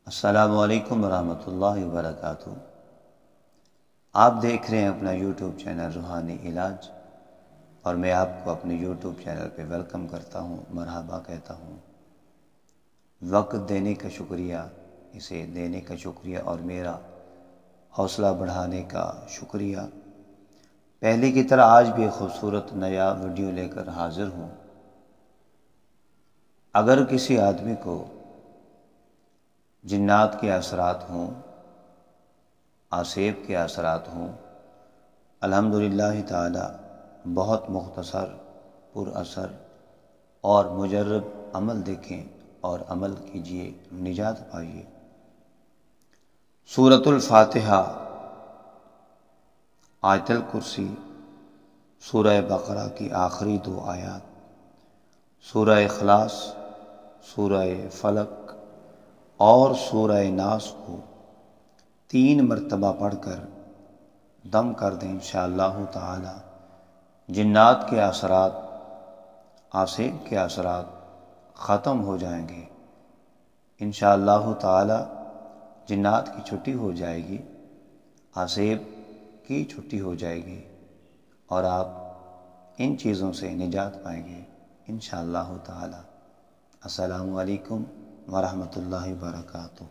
السلام علیکم ورحمۃ اللہ وبرکاتہ۔ آپ دیکھ رہے ہیں اپنا یوٹیوب چینل روحانی علاج، اور میں آپ کو اپنے یوٹیوب چینل پہ ویلکم کرتا ہوں، مرحبا کہتا ہوں۔ وقت دینے کا شکریہ، اسے دینے کا شکریہ اور میرا حوصلہ بڑھانے کا شکریہ۔ پہلے کی طرح آج بھی ایک خوبصورت نیا ویڈیو لے کر حاضر ہوں۔ اگر کسی آدمی کو جنات کے اثرات ہوں، آسیب کے اثرات ہوں، الحمدللہ تعالی بہت مختصر، پر اثر اور مجرب عمل دیکھیں اور عمل کیجئے، نجات پائیے۔ سورۃ الفاتحہ، آیت الکرسی، سورہ بقرہ کی آخری 2 آیات، سورہ اخلاص، سورہ فلق اور سورہ ناس کو 3 مرتبہ پڑھ کر دم کر دیں، انشاءاللہ تعالی جنات کے اثرات، آسیب کے اثرات ختم ہو جائیں گے۔ انشاءاللہ تعالی جنات کی چھٹی ہو جائے گی، آسیب کی چھٹی ہو جائے گی، اور آپ ان چیزوں سے نجات پائیں گے انشاءاللہ تعالی۔ السلام علیکم ورحمۃ اللہ وبرکاتہ۔